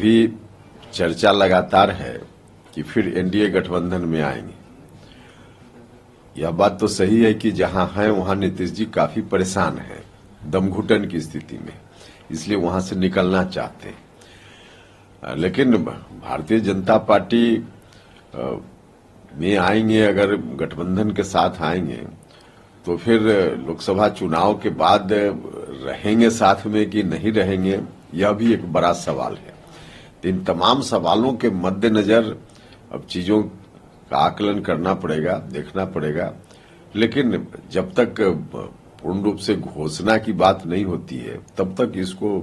अभी चर्चा लगातार है कि फिर एनडीए गठबंधन में आएंगे। यह बात तो सही है कि जहां हैं वहां नीतीश जी काफी परेशान हैं, दमघुटन की स्थिति में, इसलिए वहां से निकलना चाहते हैं। लेकिन भारतीय जनता पार्टी में आएंगे, अगर गठबंधन के साथ आएंगे तो फिर लोकसभा चुनाव के बाद रहेंगे साथ में कि नहीं रहेंगे, यह भी एक बड़ा सवाल है। इन तमाम सवालों के मद्देनजर अब चीजों का आकलन करना पड़ेगा, देखना पड़ेगा। लेकिन जब तक पूर्ण रूप से घोषणा की बात नहीं होती है तब तक इसको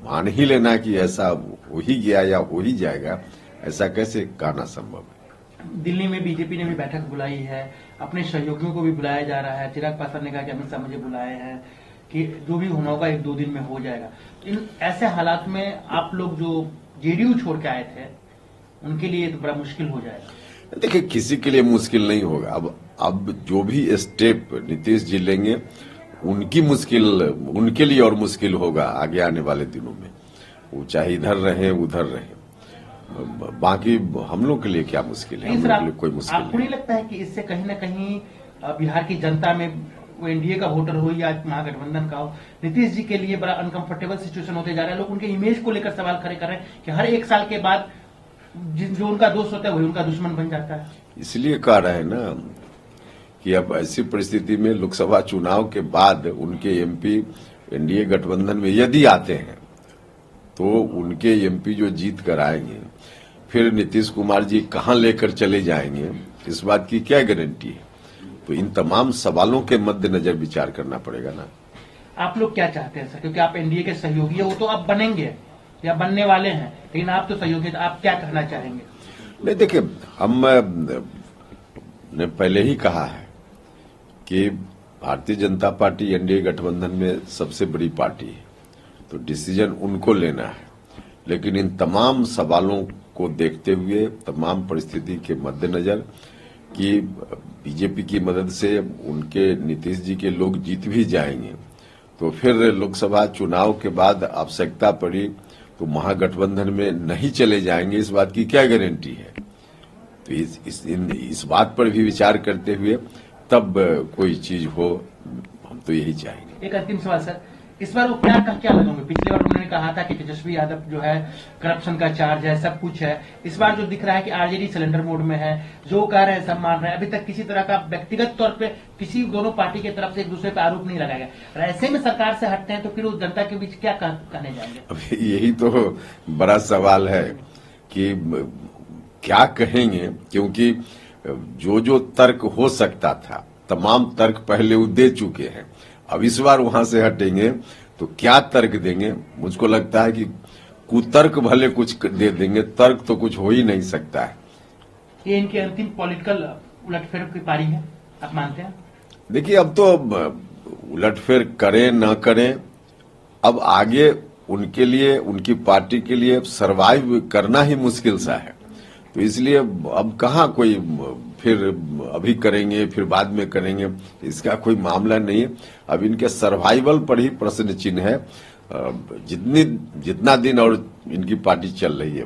मान ही लेना कि ऐसा हो ही गया या हो ही जाएगा, ऐसा कैसे कहना संभव है। दिल्ली में बीजेपी ने भी बैठक बुलाई है, अपने सहयोगियों को भी बुलाया जा रहा है। चिराग पासवान ने कहा कि अमित शाह मुझे बुलाए हैं कि जो भी होना होगा 1-2 दिन में हो जाएगा। इन ऐसे हालात में आप लोग जो जेडीयू छोड़ के आए थे उनके लिए तो बड़ा मुश्किल हो जाएगा। देखिए, किसी के लिए मुश्किल नहीं होगा। अब जो भी स्टेप नीतीश जी लेंगे उनकी मुश्किल उनके लिए और मुश्किल होगा आगे आने वाले दिनों में। वो चाहे इधर रहे उधर रहे, बाकी हम लोग के लिए क्या मुश्किल है, हम लोग के लिए कोई मुश्किल नहीं। आपको नहीं लगता है कि इससे कहीं ना कहीं बिहार की जनता में वो एनडीए का वोटर हो या महागठबंधन का हो, नीतीश जी के लिए बड़ा अनकंफर्टेबल सिचुएशन होते जा रहा है। लोग उनके इमेज को लेकर सवाल खड़े कर रहे हैं कि हर 1 साल के बाद जो उनका दोस्त होता है वही उनका दुश्मन बन जाता है। इसलिए कह रहे हैं ना कि अब ऐसी परिस्थिति में लोकसभा चुनाव के बाद उनके एमपी एनडीए गठबंधन में यदि आते हैं तो उनके एमपी जो जीत कर आएंगे, फिर नीतीश कुमार जी कहां लेकर चले जाएंगे, इस बात की क्या गारंटी है। तो इन तमाम सवालों के मद्देनजर विचार करना पड़ेगा ना। आप लोग क्या चाहते हैं सर, क्योंकि आप एनडीए के सहयोगी है, वो तो आप बनेंगे या बनने वाले हैं, लेकिन आप तो सहयोगी, आप क्या कहना चाहेंगे। नहीं, देखिए, हम ने पहले ही कहा है कि भारतीय जनता पार्टी एनडीए गठबंधन में सबसे बड़ी पार्टी है, तो डिसीजन उनको लेना है। लेकिन इन तमाम सवालों को देखते हुए, तमाम परिस्थिति के मद्देनजर कि बीजेपी की मदद से उनके नीतीश जी के लोग जीत भी जाएंगे, तो फिर लोकसभा चुनाव के बाद आवश्यकता पड़ी तो महागठबंधन में नहीं चले जाएंगे, इस बात की क्या गारंटी है। तो इस बात पर भी विचार करते हुए तब कोई चीज हो, हम तो यही चाहेंगे। एक अंतिम सवाल सर, इस बार वो क्या लगाओगे। पिछली बार उन्होंने कहा था कि तेजस्वी यादव जो है करप्शन का चार्ज है, सब कुछ है। इस बार जो दिख रहा है कि आरजेडी सिलेंडर मोड में है, जो कह रहे हैं सब मान रहे हैं। अभी तक किसी तरह का व्यक्तिगत तौर पे किसी दोनों पार्टी की तरफ से एक दूसरे पर आरोप नहीं लगाया गया। ऐसे में सरकार से हटते हैं तो फिर उस जनता के बीच क्या कहने जाएंगे। अब यही तो बड़ा सवाल है कि क्या कहेंगे, क्योंकि जो तर्क हो सकता था तमाम तर्क पहले वो दे चुके हैं। अब इस बार वहां से हटेंगे तो क्या तर्क देंगे। मुझको लगता है कि कुतर्क भले कुछ दे देंगे, तर्क तो कुछ हो ही नहीं सकता है। ये इनकी अंतिम पॉलिटिकल उलटफेर की पारी है, आप मानते हैं। देखिए, अब तो उलटफेर करें ना करें, अब आगे उनके लिए, उनकी पार्टी के लिए सरवाइव करना ही मुश्किल सा है। तो इसलिए अब कहाँ कोई फिर अभी करेंगे फिर बाद में करेंगे, इसका कोई मामला नहीं है। अब इनके सर्वाइवल पर ही प्रश्न चिन्ह है, जितना दिन और इनकी पार्टी चल रही है।